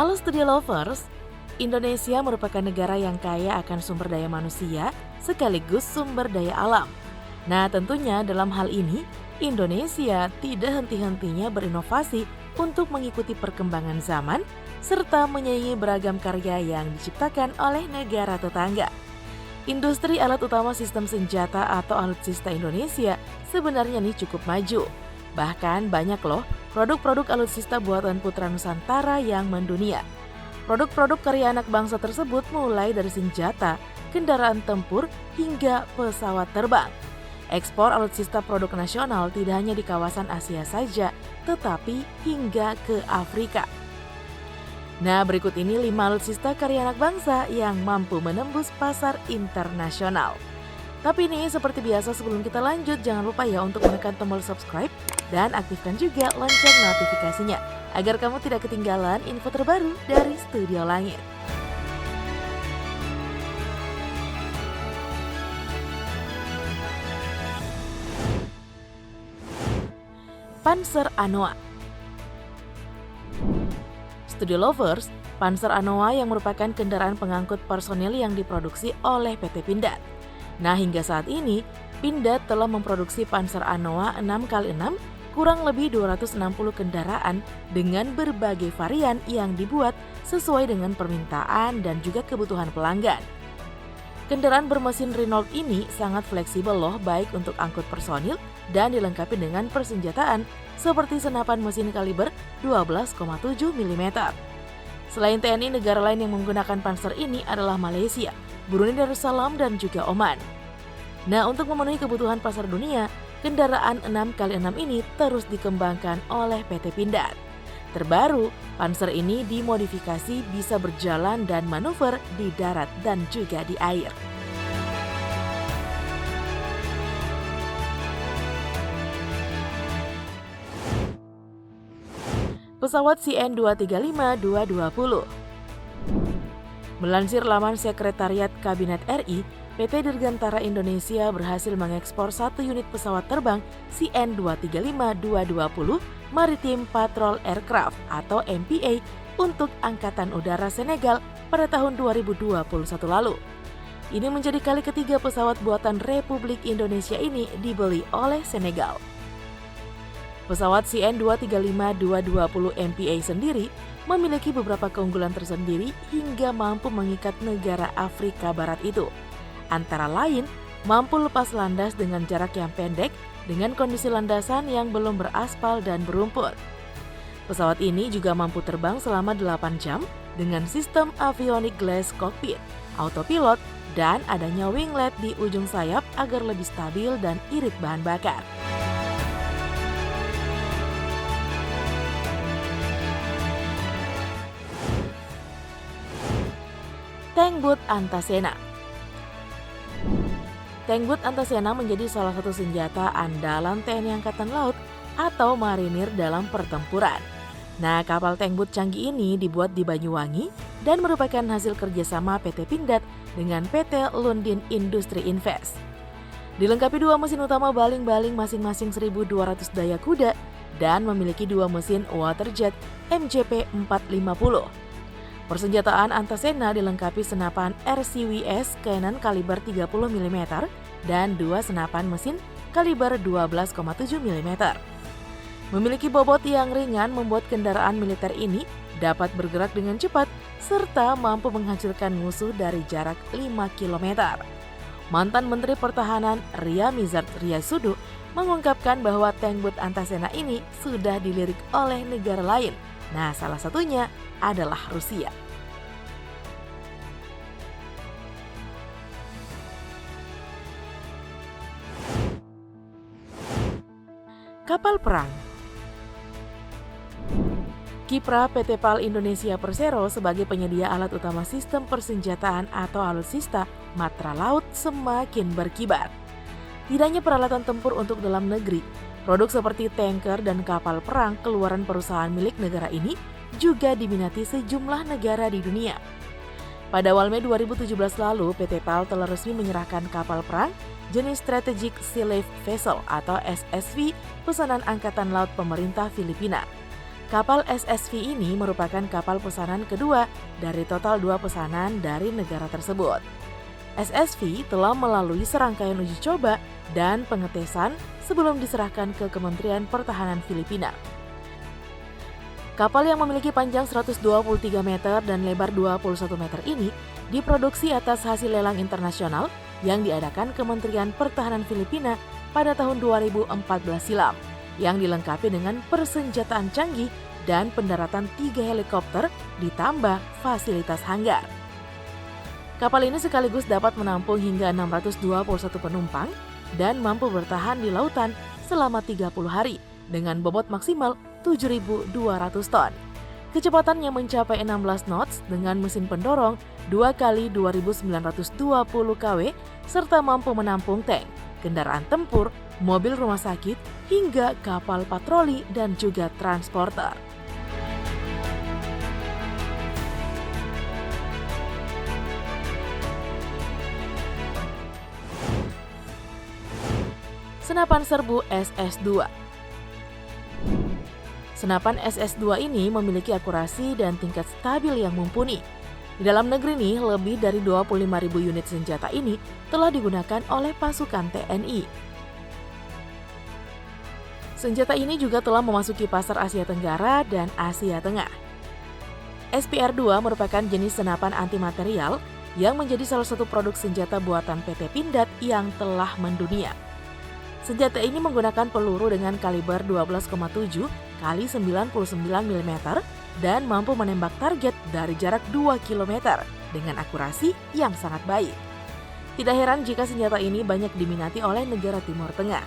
Halo Studio Lovers, Indonesia merupakan negara yang kaya akan sumber daya manusia sekaligus sumber daya alam. Nah tentunya dalam hal ini, Indonesia tidak henti-hentinya berinovasi untuk mengikuti perkembangan zaman serta menyaingi beragam karya yang diciptakan oleh negara tetangga. Industri alat utama sistem senjata atau alutsista Indonesia sebenarnya nih cukup maju. Bahkan banyak loh produk-produk alutsista buatan putra Nusantara yang mendunia. Produk-produk karya anak bangsa tersebut mulai dari senjata, kendaraan tempur, hingga pesawat terbang. Ekspor alutsista produk nasional tidak hanya di kawasan Asia saja, tetapi hingga ke Afrika. Nah, berikut ini 5 alutsista karya anak bangsa yang mampu menembus pasar internasional. Tapi nih, seperti biasa sebelum kita lanjut, jangan lupa ya untuk menekan tombol subscribe dan aktifkan juga lonceng notifikasinya agar kamu tidak ketinggalan info terbaru dari Studio Langit. Panzer Anoa. Studio Lovers, Panzer Anoa yang merupakan kendaraan pengangkut personil yang diproduksi oleh PT Pindad. Nah, hingga saat ini, Pindad telah memproduksi Panzer Anoa 6x6 kurang lebih 260 kendaraan dengan berbagai varian yang dibuat sesuai dengan permintaan dan juga kebutuhan pelanggan. Kendaraan bermesin Renault ini sangat fleksibel loh, baik untuk angkut personil dan dilengkapi dengan persenjataan seperti senapan mesin kaliber 12,7 mm. Selain TNI, negara lain yang menggunakan Panzer ini adalah Malaysia, Brunei Darussalam, dan juga Oman. Nah, untuk memenuhi kebutuhan pasar dunia, kendaraan 6x6 ini terus dikembangkan oleh PT Pindad. Terbaru, Panzer ini dimodifikasi bisa berjalan dan manuver di darat dan juga di air. Pesawat CN-235-220. Melansir laman Sekretariat Kabinet RI, PT Dirgantara Indonesia berhasil mengekspor 1 unit pesawat terbang CN-235-220 Maritime Patrol Aircraft atau MPA untuk Angkatan Udara Senegal pada tahun 2021 lalu. Ini menjadi kali ketiga pesawat buatan Republik Indonesia ini dibeli oleh Senegal. Pesawat CN-235-220 MPA sendiri memiliki beberapa keunggulan tersendiri hingga mampu mengikat negara Afrika Barat itu. Antara lain, mampu lepas landas dengan jarak yang pendek dengan kondisi landasan yang belum beraspal dan berumput. Pesawat ini juga mampu terbang selama 8 jam dengan sistem avionic glass cockpit, autopilot, dan adanya winglet di ujung sayap agar lebih stabil dan irit bahan bakar. Tank Booth Antasena. Tank Booth Antasena menjadi salah satu senjata andalan TNI Angkatan Laut atau marinir dalam pertempuran. Nah, kapal Tank Booth canggih ini dibuat di Banyuwangi dan merupakan hasil kerjasama PT Pindad dengan PT Lundin Industri Invest. Dilengkapi 2 mesin utama baling-baling masing-masing 1.200 daya kuda dan memiliki 2 mesin waterjet MJP 450. Persenjataan Antasena dilengkapi senapan RCWS Cannon kaliber 30 mm dan 2 senapan mesin kaliber 12,7 mm. Memiliki bobot yang ringan membuat kendaraan militer ini dapat bergerak dengan cepat serta mampu menghancurkan musuh dari jarak 5 km. Mantan Menteri Pertahanan Ria Mizard Riasudu mengungkapkan bahwa Tank Booth Antasena ini sudah dilirik oleh negara lain. Nah, salah satunya adalah Rusia. Kapal perang. Kiprah PT PAL Indonesia Persero sebagai penyedia alat utama sistem persenjataan atau alutsista matra laut semakin berkibar. Tidak hanya peralatan tempur untuk dalam negeri, produk seperti tanker dan kapal perang keluaran perusahaan milik negara ini juga diminati sejumlah negara di dunia. Pada awal Mei 2017 lalu, PT PAL telah resmi menyerahkan kapal perang jenis Strategic Sea Life Vessel atau SSV pesanan Angkatan Laut pemerintah Filipina. Kapal SSV ini merupakan kapal pesanan kedua dari total 2 pesanan dari negara tersebut. SSV telah melalui serangkaian uji coba dan pengetesan sebelum diserahkan ke Kementerian Pertahanan Filipina. Kapal yang memiliki panjang 123 meter dan lebar 21 meter ini diproduksi atas hasil lelang internasional yang diadakan Kementerian Pertahanan Filipina pada tahun 2014 silam, yang dilengkapi dengan persenjataan canggih dan pendaratan 3 helikopter ditambah fasilitas hanggar. Kapal ini sekaligus dapat menampung hingga 621 penumpang dan mampu bertahan di lautan selama 30 hari dengan bobot maksimal 7.200 ton. Kecepatannya mencapai 16 knots dengan mesin pendorong 2 kali 2.920 kW serta mampu menampung tank, kendaraan tempur, mobil rumah sakit, hingga kapal patroli dan juga transporter. Senapan serbu SS-2. Senapan SS-2 ini memiliki akurasi dan tingkat stabil yang mumpuni. Di dalam negeri nih, lebih dari 25.000 unit senjata ini telah digunakan oleh pasukan TNI. Senjata ini juga telah memasuki pasar Asia Tenggara dan Asia Tengah. SPR-2 merupakan jenis senapan antimaterial yang menjadi salah satu produk senjata buatan PT Pindad yang telah mendunia. Senjata ini menggunakan peluru dengan kaliber 12,7 kali 99 mm dan mampu menembak target dari jarak 2 km dengan akurasi yang sangat baik. Tidak heran jika senjata ini banyak diminati oleh negara Timur Tengah.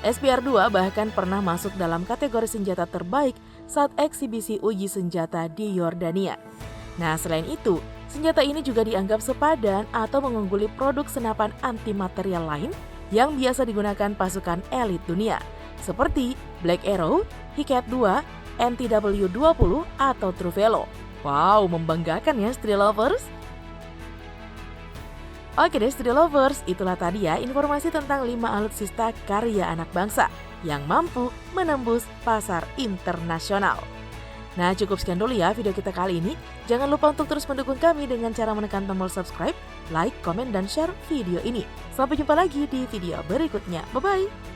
SPR-2 bahkan pernah masuk dalam kategori senjata terbaik saat eksibisi uji senjata di Yordania. Nah, selain itu, senjata ini juga dianggap sepadan atau mengungguli produk senapan antimaterial lain yang biasa digunakan pasukan elit dunia, seperti Black Arrow, Hicat 2, NTW-20, atau Truvelo. Wow, membanggakan ya Steel Lovers? Oke deh Steel Lovers, itulah tadi ya informasi tentang 5 alutsista karya anak bangsa yang mampu menembus pasar internasional. Nah, cukup sekian dulu ya video kita kali ini. Jangan lupa untuk terus mendukung kami dengan cara menekan tombol subscribe, like, komen, dan share video ini. Sampai jumpa lagi di video berikutnya. Bye-bye!